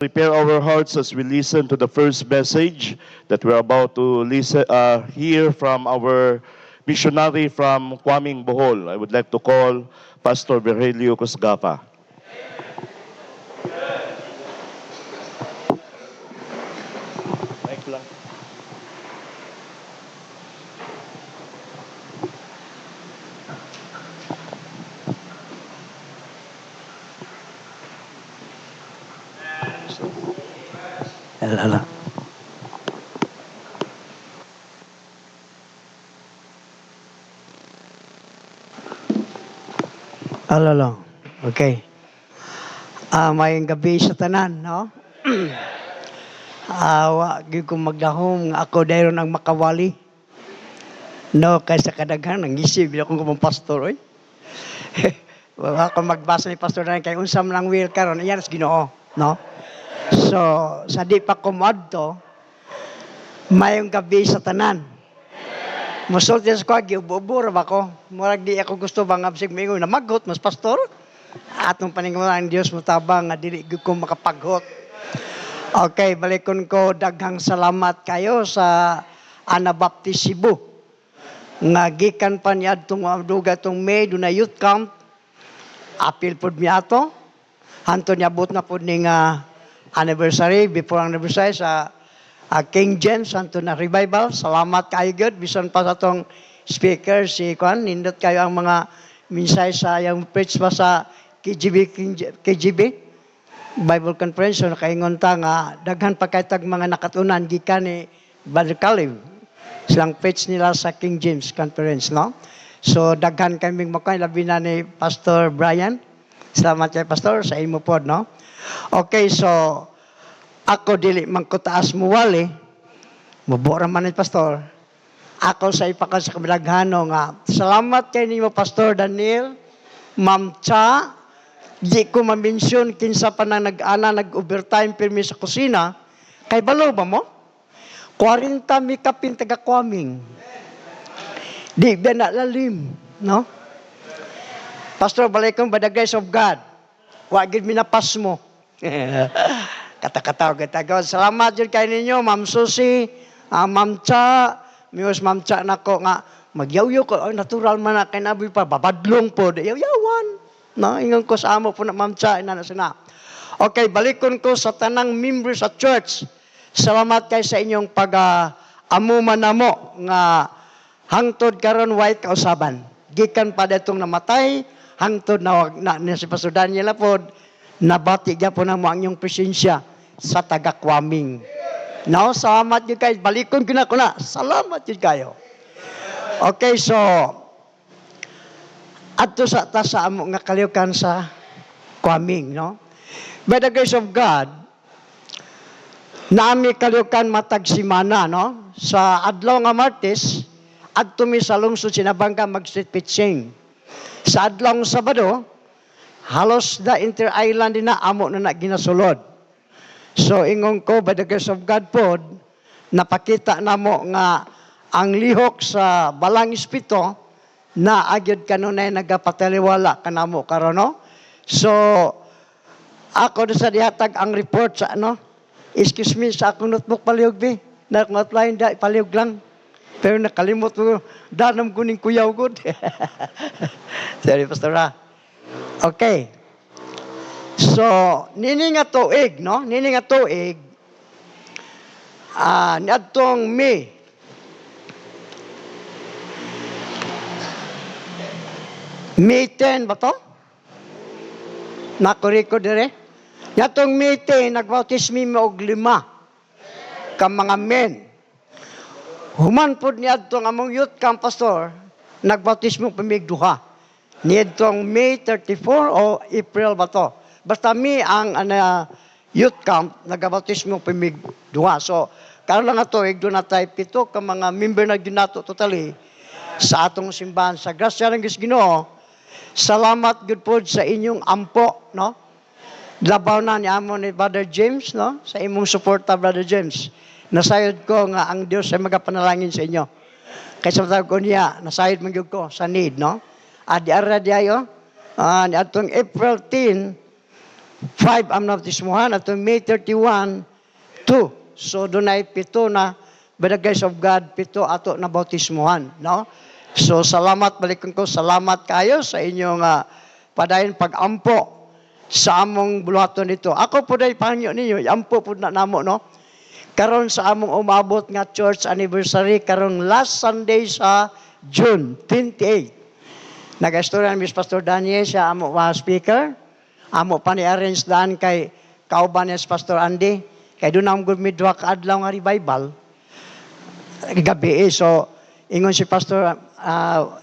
Prepare our hearts as we listen to the first message that we're about to hear from our missionary from Kwaming, Bohol. I would like to call Pastor Virgilio Cusgapa. Mic lang. Alala. Alala. Okay. Mayang gabi sa tanan, no? Wa gyud ko magdahom nga ako dayron ang makawali. No, kaysa kadaghan ang isip ako kung pastor oy. Wa ako magbasa ni pastor na kay unsam lang will karon iyan sa Ginoo, no? So, sa di pa ko moadto, mayong gabi sa tanan. Musulti sa kwa, giububur ba ko? Murag di ako gusto bang absig mingon na magot, mas pastor. Atong paningkamot ang Dios mo tabang nga dili gyud ko makapaghot. Okay, balikon ko daghang salamat kayo sa Anabaptist Cebu. Nga gikan pa niadtong duga tong May na youth camp. Apil pod mi ato. Hanto niabot na pod ning anniversary, before anniversary sa King James hanto na revival. Salamat kayo gud bisan pa sa tong speaker si Kwan, nindot kayo ang mga minsay sa yung preach pa sa KGB Bible Conference. So nakaingon ta nga daghan pa kay tag mga nakatunan gikan ni Brother Caleb silang preach nila sa King James Conference, no? So daghan kaming makay labi na ni Pastor Brian. Salamat kay Pastor sa imo pod, no? Okay, so ako dili man ko taas muwali. Mabora man ni Pastor. Ako sa ipakan sa kabilaghano nga salamat kay nimo Pastor Daniel, Ma'am Cha. Di ko ma-mention kinsa pa nang nag-overtime pirmi sa kusina. Kay balo ba mo? 40 mi kapin taga Kwaming. Di ba na lalim, no? Pastor, balikon by the grace of God. Wa gid minapas mo. Kata-kataw gatagon. Salamat jud kay ninyo, Ma'am Susi, Ma'am Cha, mius Ma'am Cha nako nga magyaw-yaw ko, natural man na kay nabi pa babadlong po, yaw-yawan. No, ingon ko sa amo po na Ma'am Cha ina na sina. Okay, balikon ko sa tanang member sa church. Salamat kay sa inyong pag-amuman namo nga hangtod karon way kausaban. Gikan pa datong namatay, hangtod na si Pastor Daniel pod nabati gyapon namo ang inyong presensya sa taga Kwaming. No, salamat gyud kay balikon ko na. Salamat gyud kayo. Okay, so adto sa tasa amo nga kaliukan sa Kwaming, no? By the grace of God, nami kaliukan matag simana, no? Sa adlaw nga Martes, adto mi sa lungsod Sinabanga mag-street pitching. Sa adlaw nga Sabado, halos da inter-island din na amo na ginasulod. So ingon ko by the grace of God pod, napakita namo nga ang lihok sa Balang Espito na agyod kanunay nagapataliwala kanamo karon, no? So ako sa dihatag ang report sa excuse me sa akong notebook palihog bi. Na akong outline da palihog lang. Pero nakalimot ko danam kuning kuyaw gud. Sorry Pastor. Okay. So, nini nga tuig, no? Nini nga tuig, niadtong May 10 ba to? Nakoriko dire. Niadtong May 10, nagbautismi mo og 5 ka mga men. Human pod niadtong among youth camp pastor, nagbautismo pamig duha. Niadtong May 34 o April ba to? Basta mi ang youth camp nagabautismo pamig duha. So karon lang ato igdo na tay 7 ka mga member na gyud nato totally sa atong simbahan sa grasya ng Ginoo. Salamat gud pod sa inyong ampo, no? Labaw na ni amo ni Brother James, no? Sa imong suporta Brother James. Nasayod ko nga ang Dios ay magapanalangin sa inyo. Kaysa matawag ko niya, nasayod man gyud ko sa need, no? Adi ara diayo, ni atong April 10, 5 ang nabautismuhan at May 31, 2. So doon ay 7 na by the grace of God, 7 ato na bautismuhan, no? So salamat, balikan ko, salamat kayo sa inyong padayon pag-ampo sa among buluhaton nito. Ako po dahil panyo ninyo, ampo po na namo, no? Karon sa among umabot nga church anniversary, karon last Sunday sa June 28. Nag-istorya ni Pastor Daniel, siya amo speaker. Amo pa ni-arrange daan kay kauban niya si Pastor Andy. Kay doon ang good midwa kaadlaw nga revival. Gabi so ingon si Pastor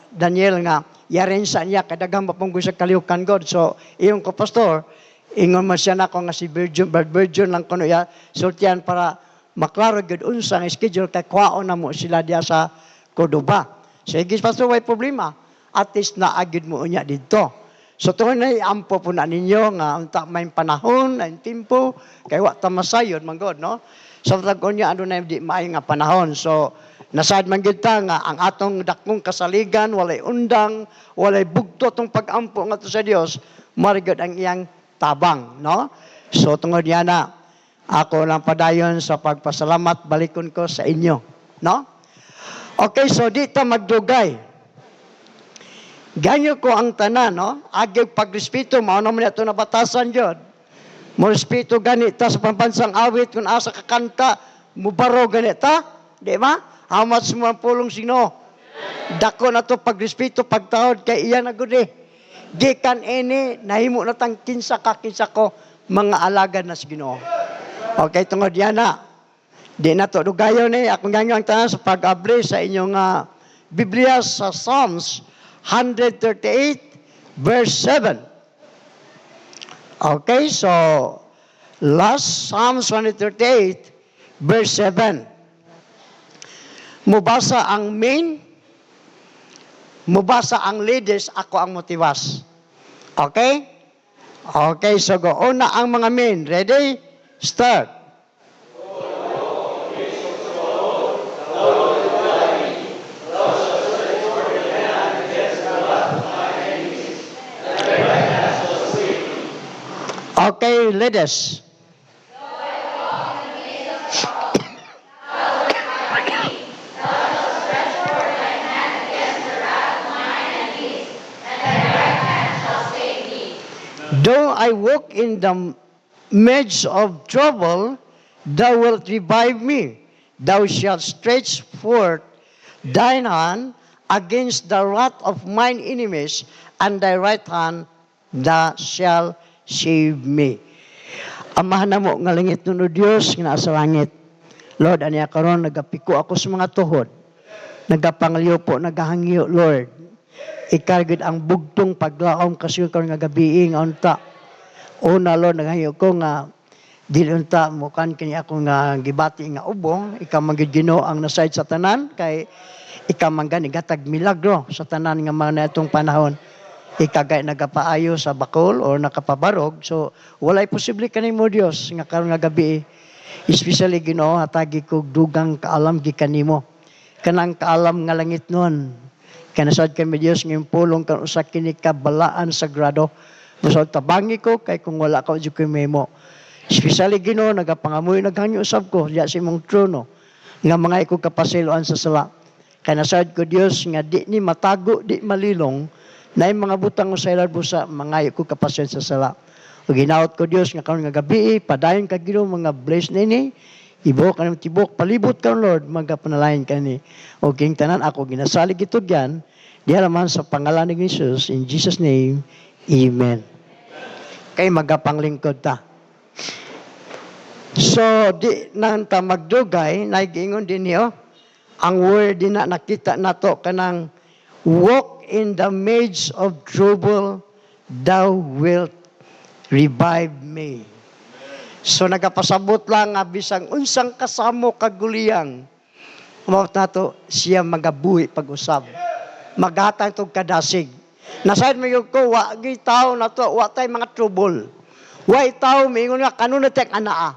Daniel nga i-arrange sa niya kadagang mapunggoy sa kalihukan God. So iyon ko Pastor, ingon man siya na ko nga si Virgin lang kuno ya sultian para maklaro gud unsa nga schedule kay kwaon na mo sila diya sa Cordoba. Sige Pastor, way problema. At least naagid mo unya dito. So tungod na ampo po na ninyo nga unta may panahon, may tempo, kay wa ta masayod man God, no? So tag-on niya ano na di maayo nga panahon. So nasad man gid ta nga ang atong dakong kasaligan walay undang, walay bugto tong pag-ampo ngadto sa Dios, marigod ang iyang tabang, no? So tungod niya na ako lang padayon sa pagpasalamat balikon ko sa inyo, no? Okay, so dito magdugay. Ganyo ko ang tanan, no? Agig pagrespeto, mao naman ito na batasan yun. Mo respeto ganita sa pambansang awit, kung asa kakanta, mubaro ganita. Di ba? How much mo ang pulong sino? Dako na to pagrespeto, pagtaod, kay iya na gudi. Di kan ini, nahimo na tang kinsa ko, mga alagad na sa Ginoo. Okay, tungod yan na. Di na to, dugayon akong ganyo ang tanan sa pag-abli sa inyong Biblia sa Psalms 138 verse 7. Okay, so last Psalms 138 verse 7. Mubasa ang main, mubasa ang ladies, ako ang motiwas. Okay? Okay, so go. Una ang mga main. Ready? Start. Okay, ladies. Though I walk in the midst of trouble, thou wilt revive me. Thou shalt stretch forth thine hand against the wrath of mine enemies, and thy right hand thou shalt save me. Amahan na mo nga langit nun o Diyos, nga nasa langit. Lord, aniya karon nagapiko ako sa mga tuhod. Nagapangaliw po, nagahangyo, Lord. Ikargid ang bugtong paglaom kasi karon nga gabi nga unta. Una, Lord, nagahangyo ko nga dili unta mo kan kini ako nga gibati nga ubong, ikaw magid Ginoo ang nasayod sa tanan kay ikaw man gani gatag milagro sa tanan nga mga natong panahon. Ikagay nagapaayo sa bakol o nakapabarog. So, walay posible kanimo Dios nga karon nga gabi. Especially Ginoo, hatagi ko dugang kaalam gikanimo. Kanang kaalam nga langit nun. Kanasad kami Dios ngayong pulong kan usa kini kabalaan sagrado. Masod tabangi ko kay kung wala ka di ko memo. Especially Ginoo, nagapangamoy naghangyo usab ko diya sa imong trono nga mga iko kapasiloan sa sala. Kanasad ko Dios nga di ni matago, di malilong na yung mga butang sa ilar busa, mga ko kapasyon sa sala. O ginaot ko Diyos, nga karon nga gabi, padayon ka Ginoo mga bless na ini, ibok ka ng tibok, palibot ka Lord, magapanalayan ka ni. O king tanan, ako ginasalig ito dyan, diya naman sa pangalan ni Jesus, in Jesus' name, Amen. Kay magapanglingkod ta. So, di nang ta magdugay, naigingon din niyo, ang word din na nakita nato kanang walk in the midst of trouble, thou wilt revive me. So nagapasabot lang nga bisang unsang kasamo kaguliyang. Mao nato siya magabuhi pag-usab. Maghatag tog kadasig. Nasayod mayo ko wa gi tawo nato wa tay mga trouble. Wa tawo mingon nga kanunay tek anaa.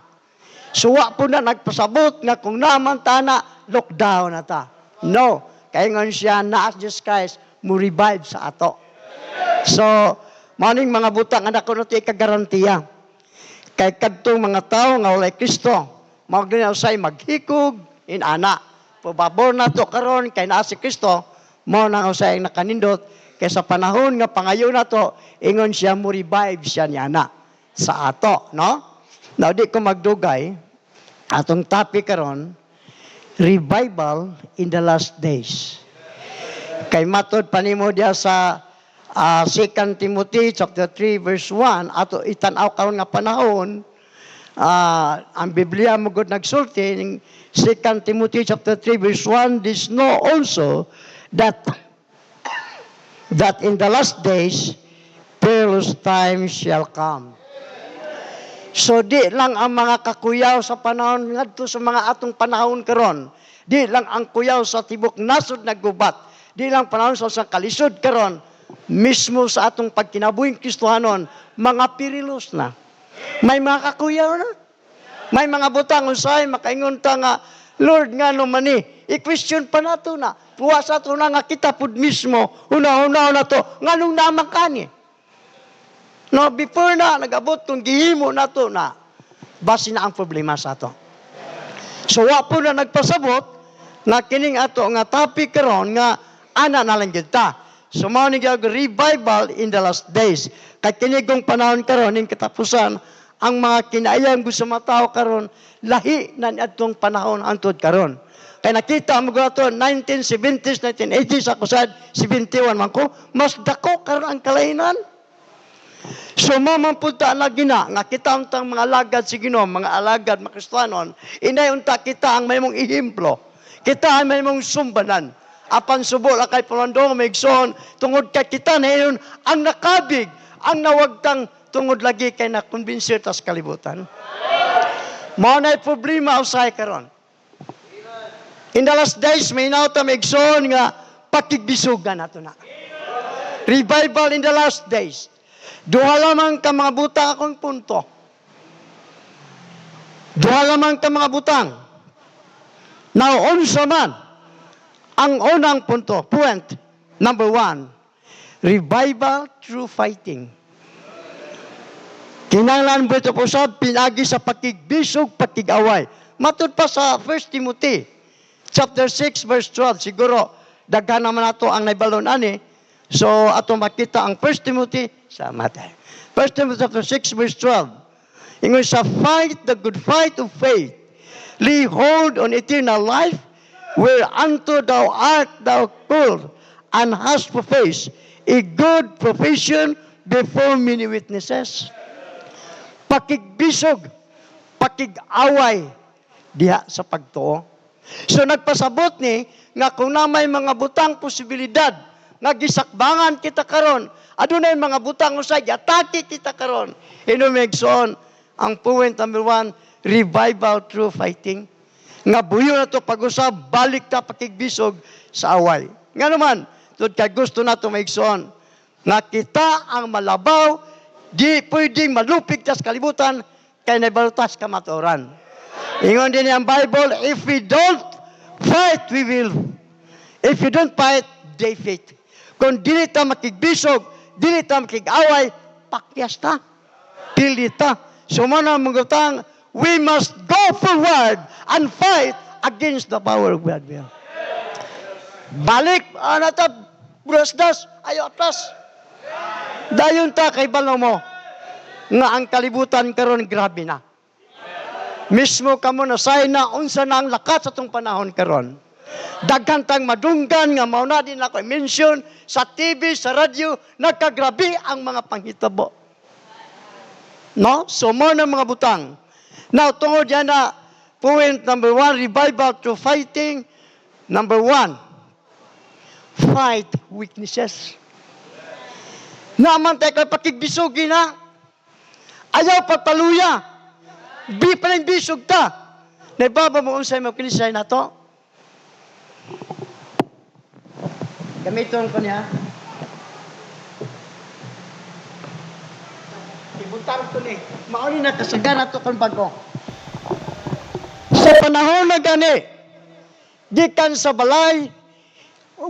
So wa po na nagpasabot nga kung naman tana lockdown na ta. No, kay ngon siya na Jesus Christ mo revive sa ato. So, maning mga butang anak ko nato ikagarantiya. Kay kadtong mga tao nga walay Kristo, mao gani usay maghikog inana. Pababor na to karon kay naa si Kristo, mao nang usay nakanindot kay sa panahon nga pangayo na to, ingon siya mo revive siya niana sa ato, no? Now di ko magdugay, atong topic karon, revival in the last days. Kay matod panimo diya sa 2 Timothy chapter 3 verse 1, ato itan-aw karon nga panahon, ang Biblia mo gud nagsulti ning 2 Timothy chapter 3 verse 1, this know also that in the last days perilous times shall come. So di lang ang mga kakuyaw sa panahon ngadto sa mga atong panahon karon, di lang ang kuyaw sa tibok nasod naggubat, di lang panahon sa kalisod karon, mismo sa atong pagkinabuhing Kristohanon, mga pirilos na. May mga kakuyaw na. May mga butang usay makaingon ta nga, Lord nga no mani, i-question pa nato na. Puwas ato na nga kita pud mismo, una-una na to, nganong naman kani. No, before na, nag-abot kung gihimo na to na, basi na ang problema sa ato. So, wapo na nagpasabot, na kining ato nga topic karon nga, ana na lang kita. So, mao ni revival in the last days. Kay kinigong panahon karon, ning katapusan, ang mga kinayang gusto matao karon, lahi na atong panahon antod karon. Kaya nakita mo ko 1970s, 1980s, ako sa 71 man ko, mas dako karon ang kalainan. So mamampunta na gina, nga kita untang mga alagad si Ginoo, mga alagad, mga Kristiyanon, inay unta kita ang may mong ihemplo. Kita ang may mong sumbanan. Apan subo la kay Polandong maigsoon, tungod kay kita na yun, ang nakabig, ang nawagtang tungod lagi kay nakonbinsir tas kalibutan. Mao na'y problema usay karon. In the last days, may nauta maigsoon nga pakigbisugan nato na. Revival in the last days. Duha lamang ka mga butang akong punto. Duha lamang ka mga butang. Now, unsa man ang unang punto, point number 1, revival through fighting. Kinahanglan mo ito po sa pinagi sa pakigbisog, pakigaway. Matud pa sa 1 Timothy chapter 6 verse 12, siguro daghan naman nato ang naibalon ani. So, ato makita ang 1 Timothy sa mata. 1 Timothy chapter 6 verse 12. Ingon sa fight the good fight of faith. Lay hold on eternal life, whereunto thou called, and hast professed a good profession before many witnesses. Pakigbisog, pakigaway diha sa pagtuo. So nagpasabot ni nga kung na may mga butang posibilidad nga gisakbangan kita karon, adunay mga butang usay atake kita karon. Hinumigson ang point number 1, revival through fighting. Nga buyo na to pag-usab, balik ta pakigbisog sa away. Nga naman, tud kay gusto nato maigsoon nga kita ang malabaw, di pwedeng malupig tas kalibutan kay nabalutas kamatuoran. Ingon din ang Bible, if we don't fight, we will. If you don't fight, they fight. Kung dili ta makigbisog, dili ta makigaway, pakyas ta. Pili ta. So muna mangutang, we must go forward and fight against the power of God will. Balik, anata, brasdas, ayo atlas. Dayon ta kay balo mo, nga ang kalibutan karon grabe na. Mismo kamo na say na unsa na ang lakat sa tong panahon karon. Daghan tang madunggan nga mao na din ako i-mention sa TV, sa radyo, nagkagrabe ang mga panghitabo. No? So mo na mga butang. Now, tungod yan na point number 1, revival through fighting. Number 1, fight weaknesses. Naman tayo kay pakigbisugi na. Ayaw pataluya. Di pa lang bisog ta. Naibaba mo unsay mo kinisay na to. Gamiton ko niya. Ibutang ko ni. Mauni na kasagana to kung bago. Sa panahon na gani, gikan sa balay,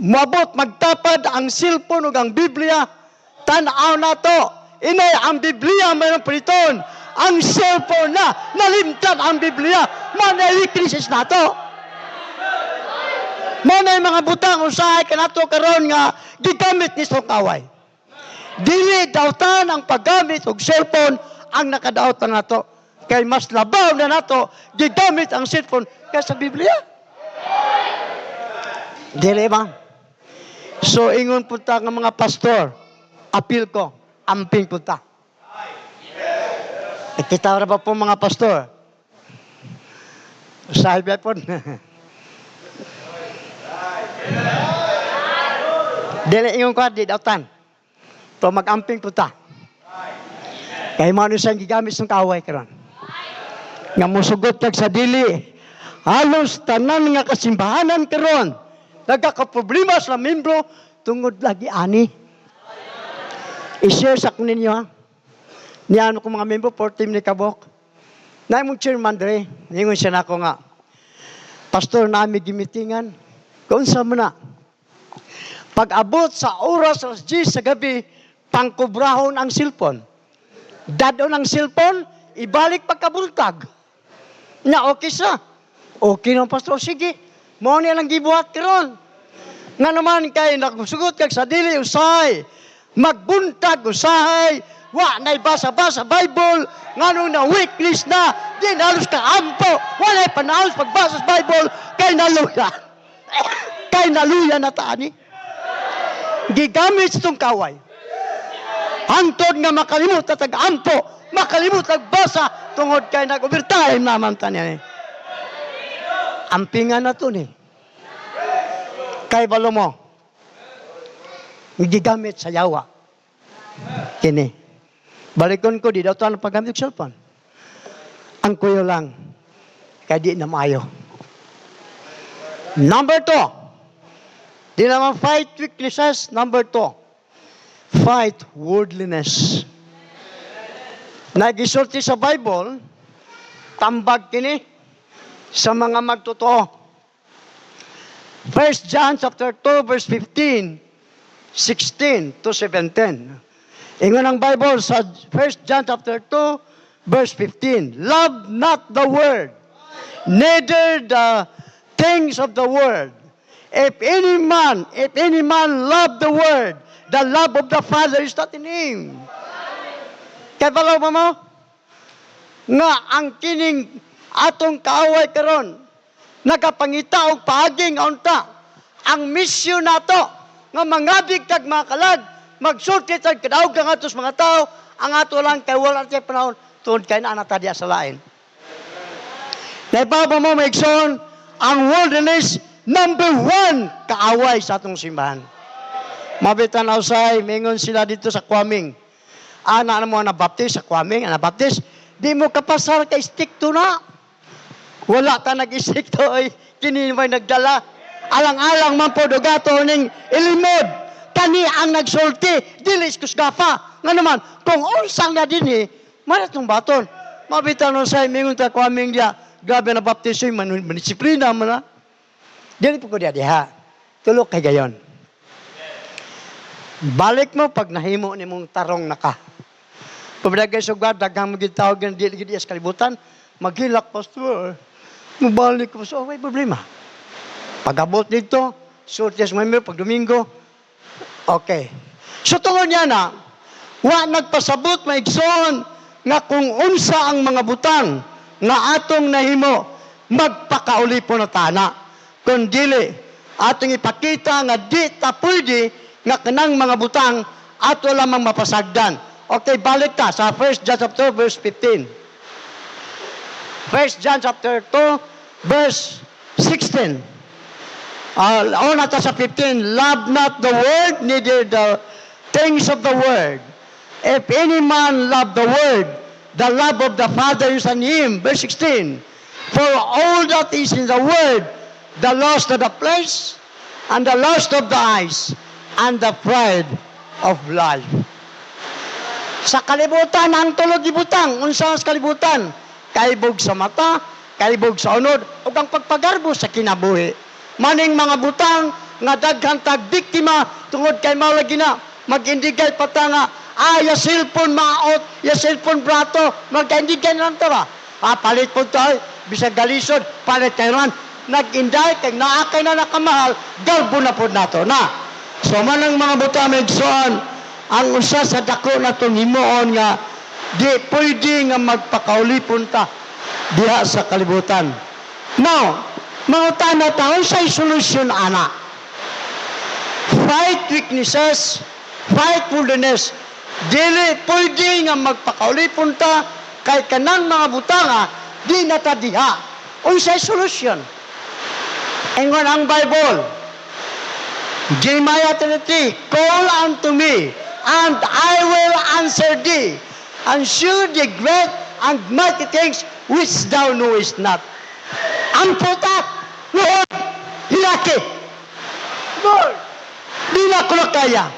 mabot magtapad ang cellphone ug ang Biblia, tan-aw na to. Inay ang Biblia mayroong priton. ang cellphone na nalimtan ang Biblia. Manay krisis na to. Manay mga butang usahay ka na to karon nga gigamit ni kaway. Dili dawtan ang paggamit og cellphone ang nakadaot na nato. Kay mas labaw na nato gigamit ang cellphone kaysa Biblia. Dili ba? So ingon punta nga mga pastor, appeal ko, amping punta. Kita ra ba po mga pastor? Usahay ba po? Dili ingon ko di dautan. To mag-amping punta. Kay mao siyang gigamit ng kaway karon. Nga musugot kag sa dili. Halos tanan nga kasimbahanan karon nagkakaproblema sa membro tungod lagi ani. I-share sa kunin niyo ha. Niano ko mga membro for team ni Kabok. Na imong chairman dre, ningon siya nako nga. Pastor nami gimitingan. Kaunsa mo na? Pag-abot sa oras alas 10 sa gabi, pangkubrahon ang cellphone. Dadon ang cellphone, ibalik pagkabuntag. Nya okay sa. Okay ng pastor, sige. Mao ni lang gibuhat karon. Nga naman kay nagsugot kag sa dili usahay. Magbuntag usahay. Wa nay basa-basa Bible. Nganong na weakness na. Di nalos ka ampo. Walay panahon pagbasa sa Bible. Kay naluya. Kay naluya na taani. Gigamit itong kaway. Hantod nga makalimut at ampo. Makalimut at basa. Tungod kay nag-overtime naman tanya ni. Ampingan na to ni. Kay balo mo. Gigamit sa yawa. Kini. Balikon ko, di daw ito ang paggamit ng cellphone. Ang kuyo lang, kaya di na maayo. Number 2, di naman fight weaknesses. Number 2, fight worldliness. Nagisulti sa Bible, tambag kini sa mga magtotoo. 1 John chapter 2, verse 15, 16 to 17. Ingon ang Bible sa 1 John chapter 2, verse 15. Love not the world, neither the things of the world. If any man love the world, the love of the Father is not in him. Kaya balaw mo? Nga ang kining atong kaaway karon, nagapangita og paaging unta. Ang misyon nato nga mangabig kag mga kalag, magsulti tag kadaog kang atos mga tao, ang ato lang kay wala tay panahon tuod kay naa ta diya sa lain. Naibaba mo maigsoon, ang worldliness number 1 kaaway sa atong simbahan. Mabitan usay mingon sila dito sa Kwaming. Ana na mo na baptist sa Kwaming, ana baptist, di mo kapasar kay stick to na. Wala ta nag-isik to ay kini may nagdala. Alang-alang man po dugato ning ilimod. Kani ang nagsulti, dilis kusgafa. Nga naman, kung unsang na din maratong baton. Mabitan usay mingon ta Kwaming dia, grabe na baptist yung manisiplina mo na. Dili po ko diha. Tulok kay gayon. Balik mo pag nahimo ni mong tarong na ka. Pabdagay sa God, dagang magitawag ng dili-dili sa kalibutan, maghilak, pastor. Mabalik ko, so may problema. Pag-abot dito, sulti sa member, pag Domingo, okay. So tungod niya na, wa nagpasabot maigsoon nga kung unsa ang mga butang nga atong nahimo, magpakauli po na tana. Kung dili, atong ipakita nga di ta pwede nga kanang mga butang ato lamang mapasagdan. Okay, balik ta sa 1 John chapter 2, verse 15. 1 John chapter 2, verse 16. Una ta sa 15, love not the world, neither the things of the world. If any man love the world, the love of the Father is in him. Verse 16. For all that is in the world, the lust of the flesh, and the lust of the eyes, and the pride of life. Sa kalibutan, ang tulog ibutang. Unsa sa kalibutan? Kaibog sa mata, kaibog sa unod, ug ang pagpagarbo sa kinabuhi. Maning mga butang nga daghan tag biktima tungod kay mao lagi na mag-indigay pata nga ya cellphone maot, ya cellphone brato, magkaindigan lang ito ba? Palit po ito, bisag galisod, palit kayo ron. Nag-inday, kag naakay na nakamahal, galbo na po nato na. So manang mga buta megsoon, ang usa sa dako na itong himuon nga, di pwede nga magpakaulipon ta diha sa kalibutan. Now, mga tana taon sa'y solusyon, ana. Fight weaknesses, fight wilderness. Dili pwede nga magpakaulipon ta kay kanang mga butanga, di na ta diha. Unsay solusyon? Ingon ang Bible, Jeremiah 33, call unto me, and I will answer thee, and shew thee great and mighty things which thou knowest not. Ang putak, Lord, hilaki. Lord, di na ko na kaya.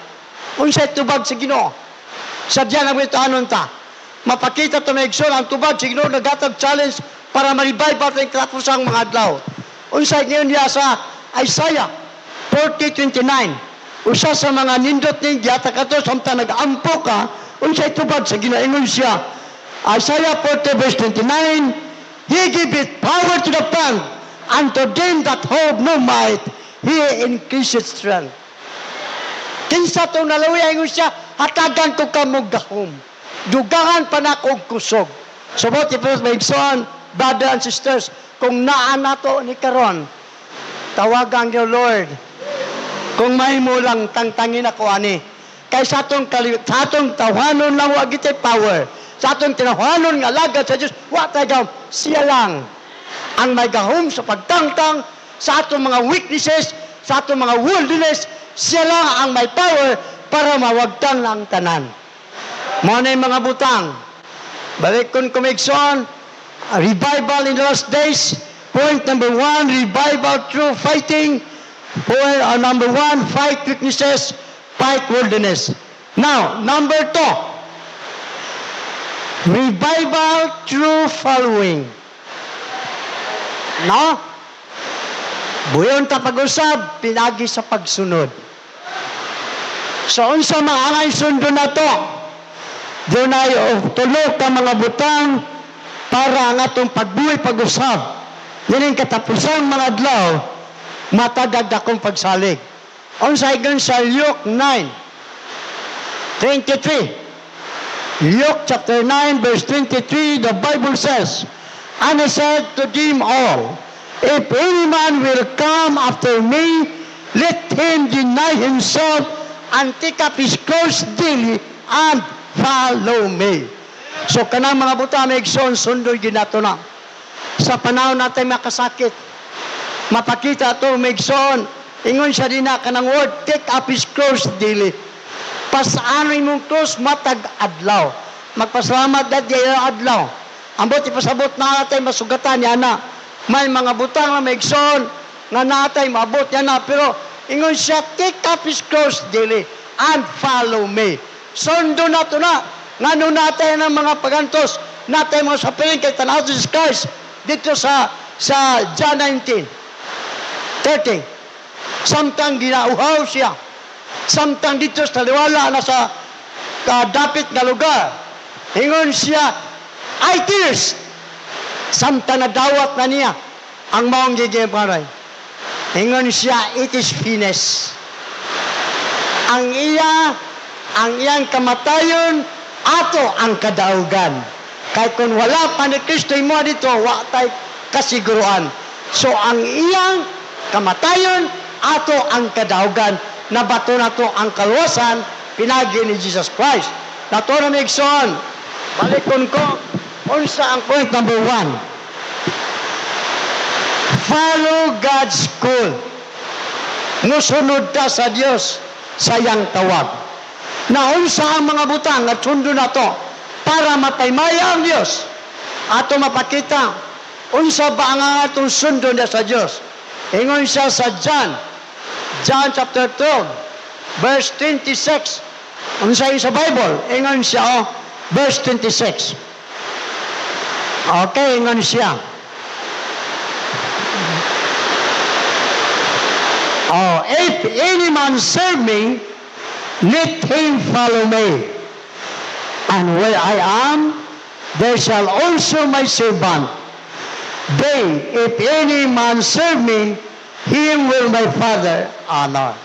Unsay tubag sa Ginoo. Sadya na ito anon ta. Mapakita ito na igsoon, ang tubag sa Ginoo nagatag challenge para ma-revive ato yung katapusang mga adlaw. Unsay ngayon niya sa Isaiah 40:29. Usa sa mga nindot ning giyata kato samtang nag-ampo ka, unsay tubag sa ginaingon siya. Isaiah 40:29, He giveth power to the tongue, and to them that have no might, He increaseth strength. Kinsa itong nalawi, ingon siya, hatagan ko ka mong gahom. Dugangan pa na kong kusog. So, buti po, may igsoon, brother and sisters, kung naan nato ni karon, tawagan niyo, Lord, kung may mo lang tangtangin ako ani. Kay sa atong tawhanon lang wag ito'y power. Sa atong tinahanon nga lagad sa Diyos, wa tayo siya lang ang may gahom sa pagtangtang, sa atong mga weaknesses, sa atong mga worldliness, siya lang ang may power para mawagtang ng tanan. Mo na yung mga butang. Balik kong kumigsoon, revival in the last days. Point number 1, revival through fighting. Point number 1, fight weaknesses, fight wilderness. Now, number 2, revival through following. No? Buyon ta pag-usab, pinagi sa pagsunod. So, unsa maangay sundo na to? Doon ay tulog ka mga butang para ang atong pagbuhay pag-usab. Yan ang katapusang mga adlaw, matagag akong pagsalig. Unsa igon sa Luke 9:23. Luke chapter 9 verse 23, the Bible says, And I said to them all, If any man will come after me, let him deny himself and take up his cross daily and follow me. So kanang mga buta may igsoon sundoy ginato na. Sa panahon natin makasakit, mapakita ito may igsoon. Ingon siya din na kanang word, take up his cross daily. Pasano imong cross matag adlaw. Magpasalamat dat diya adlaw. Ambot ipasabot na natin masugatan niya na. May mga butang na may igsoon nga natin maabot niya na. Pero ingon siya, take up his cross daily and follow me. Sundo na ito na. Ngano natin ang mga pagantos natin mga sapiling kay Tanaw Jesus Christ dito sa John 19:30. Samtang ginauhaw siya. Samtang dito sa liwala na sa dapit na lugar. Ingon siya, I thirst. Samtang nadawat na niya ang maong gigimparay. Ingon siya, it is finished. Ang iyang kamatayon, ato ang kadaugan. Kaya kung wala pa ni Kristo mo dito, wa tayo kasiguruan. So ang iyang kamatayon, ato ang kadaugan. Nabato na to ang kaluwasan, pinagi ni Jesus Christ. Nato na may igsoon. Balikon ko, unsa ang point number 1. Follow God's call. Musunod ta sa Dios sa iyang tawag. Na unsa ang mga butang at sundo na to para mapaymaya ang Dios. Ato mapakita unsa ba ang atong sundo na sa Dios. Ingon siya sa John chapter 12 verse 26. Unsa sa Bible? Ingon siya verse 26. Okay, ingon siya. If any man serve me, let him follow me. And where I am, there shall also my servant. They, if any man serve me, him will my Father honor.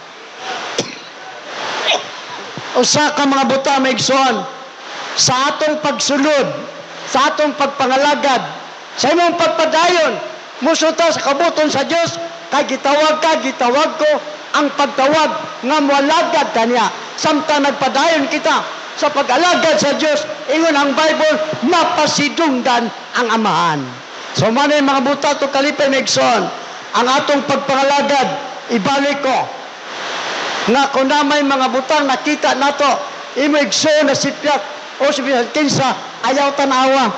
Usa ka mga buta maigsoon, sa atong pagsulod, sa atong pagpangalagad, sa imong pagpadayon, musuta sa kabuton sa Dios, kay gitawag ka, gitawag ko, ang pagtawag nga mualagad kaniya. Samtang nagpadayon kita sa pag-alagad sa Dios, ingon ang Bible, mapasidunggan ang amahan. So manay mga buta to kalipay maigsoon, ang atong pagpangalagad, ibalik ko, nga kung na may mga butang nakita nato, imigso na sipyat o sipyat kinsa, ayaw tanawa,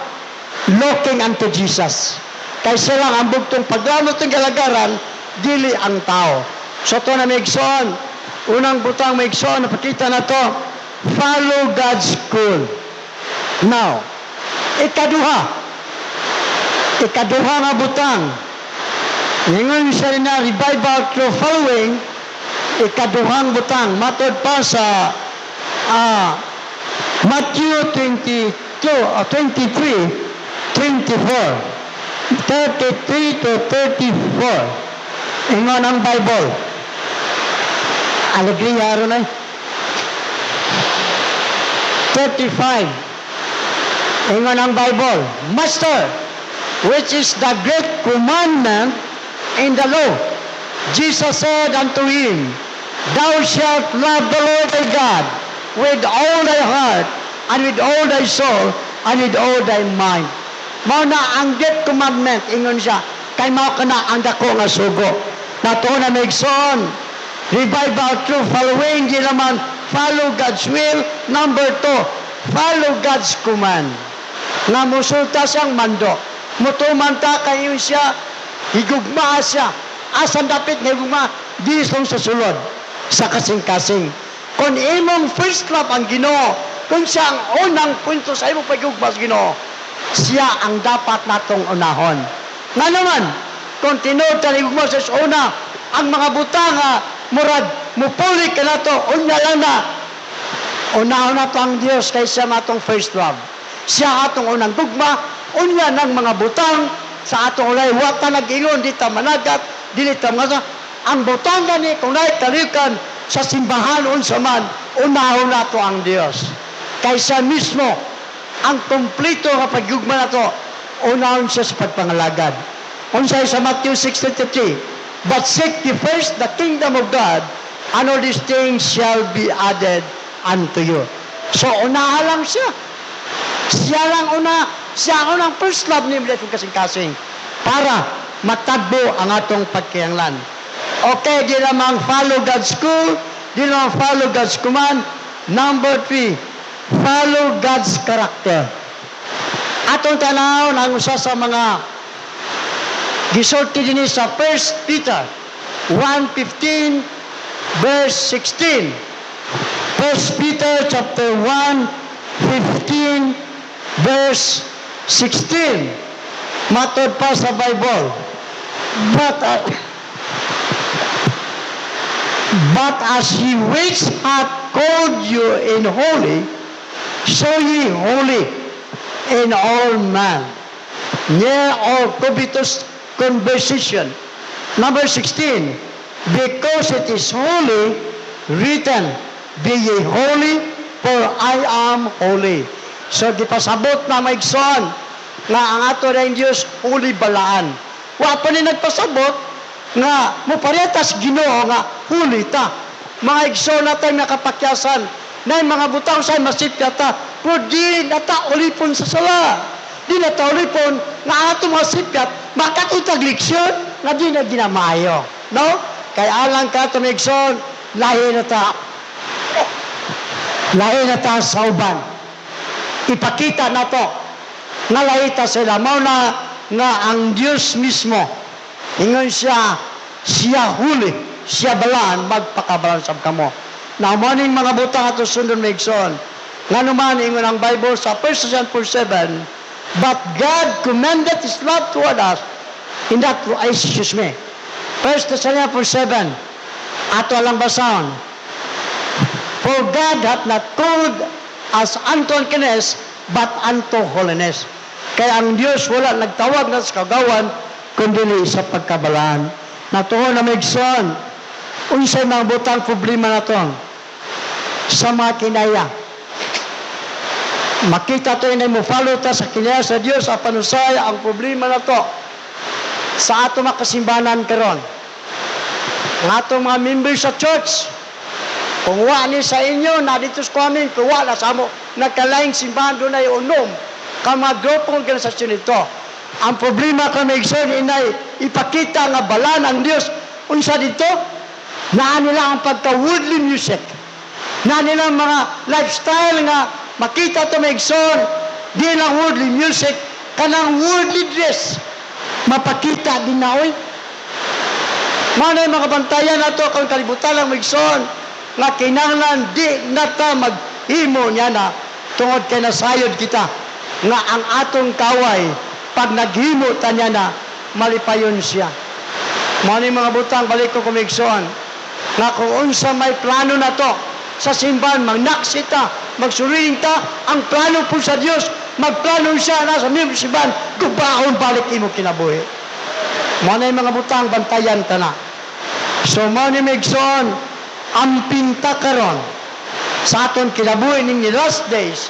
looking unto Jesus. Kaysa lang ang bugtong paglamot ng galagaran, dili ang tao. So ito na migsoon, unang butang migsoon, napakita na to, follow God's rule. Now, ikaduha nga butang, ngayon siya rin na revival through following, ikaduhang butang, matod pa sa Matthew 23, 33 to 34. Ingon ang Bible. Alegria aron ay. 35. Ingon ang Bible. Master, which is the great commandment in the law? Jesus said unto him, Thou shalt love the Lord thy God with all thy heart, and with all thy soul, and with all thy mind. Mao na ang great commandment, ingon siya, kay mao kana ang dako nga sugo. Nato na maigsoon, revival through following, di naman follow God's will. Number 2, follow God's command. Nga musulta siyang mando. Mutumanta kayo siya, higugma siya. Asan dapit nga higugma, di sa sulod, sa kasing-kasing. Kung imong first love ang Ginoo, kung siya ang unang punto sa imong paghigugma sa Ginoo, siya ang dapat natong unahon. Nga naman, kung tinuod ka higugma sa una, ang mga butang murag mupuli ka na to, unya lang na. Unahon na to ang Diyos kaysa matong first love. Siya atong unang gugma, unya ng mga butang sa atong ulay. Wata nag-ingon, di ta managat, di ta mga ang butang gani, kung naikalikan sa simbahan unsa man, unahon na to ang Diyos. Kaysa mismo, ang kompleto nga pagyugma na to, unahon siya sa pagpangalagad. Unsay sa Matthew 6:33, but seek ye first the kingdom of God, and all these things shall be added unto you. So, unahan lang siya. Siya lang siya ang unang first love ni Mila kasing-kasing para matagbo ang atong pagkayanglan. Okay, di lamang follow God's rule, di lamang follow God's command. Number 3, follow God's character. Atong tanaw ng usa sa mga gisulti din sa 1 Peter 1:15 verse 16. 1 Peter chapter 1:15 verse 16. Matod pa sa Bible. But as he which hath called you in holy, so ye holy in all man, near all covetous conversation. Number 16, because it is holy, written, be ye holy, for I am holy. So, di pasabot na maigsoon nga ang ato na Diyos, holy balaan. Wa pa ni nagpasabot nga muparetas Ginoo nga huli ta. Mga igsoon na tayo nakapakyasan na yung mga butang sa'y masipya ta, pero di nata ulipon sa sala. Di nata ulipon nga ato mga sipyat makatutag leksyon na di na ginamayo. No? Kaya alang ka ito mga igsoon, lahi na ta sa uban. Ipakita na to nga lahi ta sila. Mao na nga ang Diyos mismo, ingon siya huli, siya balaan, magpakabalan sab kamo. Na maning mga butang ato sundon maigsoon. Nga naman, ingon ang Bible sa 1 John 4:7, but God commended His love toward us, in that, 1 Thessalonians 4:7, ato lang basahon. For God hath not called as unto uncleanness, but unto holiness. Kaya ang Diyos wala nagtawag na sa kagawan, kundi sa pagkabalaan. Natuon na may igsoon, unsay mga butang problema na to sa mga kinaya. Makita to inay mo follow ta sa kinaya sa Diyos, sa panusay ang problema na to sa ato mga kasimbanan karon. Ang ato mga members sa church, kung wa ni sa inyo, na dito sa amin, kung wala sa mo, nagkalaing simbahan doon ay unom, ka mga grupong organisasyon ito. Ang problema kami igsoon inay ipakita nga balaan ang Diyos. Unsa dito? Na nila ang pagka-worldly music. Na nila mga lifestyle nga makita to may igsoon, di lang worldly music, kanang worldly dress. Mapakita din na, oy. Manay mga bantayan na to, kung kalibutan lang migsoon, nga kinahanglan di nata maghimo niya na tungod kay nasayod kita nga ang atong kaway pag naghimo ta niya na malipayon siya. Manay mga butang balik ko kumigsoon nga kung unsa may plano na to sa simbahan, magnaksita, magsuring ta, ang plano po sa Diyos, magplano siya na sa miyong simbahan, gubaon balik imo kinabuhi. Manay mga butang bantayan ta na. So manay migsoon, ang pinta karon sa aton kinabuhi ning last days,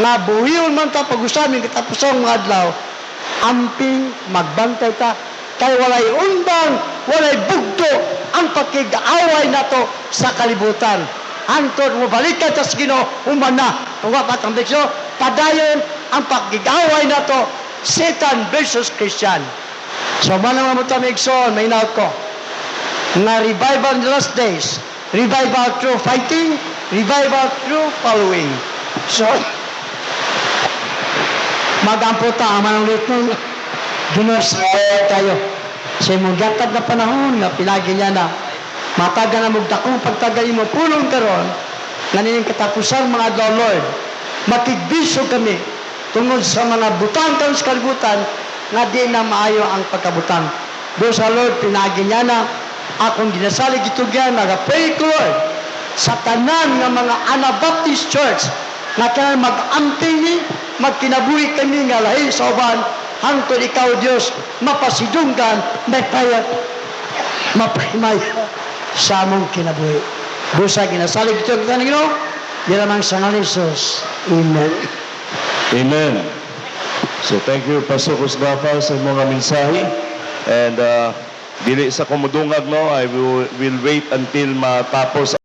nga buhiyon man ta pag-usamin katapusang mga adlaw, amping magbantay ta, kay walay undang, walay bugto, ang pakig-away na to sa kalibutan. Antod mo balikan sa Ginoo umana kung wapat ang beksyo padayon ang pagigaway na to Satan versus Christian. So manang mo ta migsoon may naot ko na revival in the last days, revival through fighting, revival through following. So magampo ta ang manulit ng Ginoo tayo sa imong gatag na panahon nga pinagi niya na mataga na mugdakong pagtagali mo pulong karon nga nining katapusan mga adlaw Lord, makigbiso kami tungod sa mga butang sa kalibutan nga di na maayo ang pagkabutang. Do sa Lord pinagi niya na akong ginasalig itugyan, nagapray ko Lord sa tanan nga mga Anabaptist Church nga kailangan mag-amping magkinabuhi kami nga lahi sa uban hangtod ikaw Diyos mapasidunggan may payat mapahimay sa among kinabuhi. Busa ginasalig ito ang Ginoo, yalamang sa ngalan ni Jesus. Amen. Amen. So thank you Pastor Cusgafa sa mga mensahe. And dili sa kumudungag no, I will wait until matapos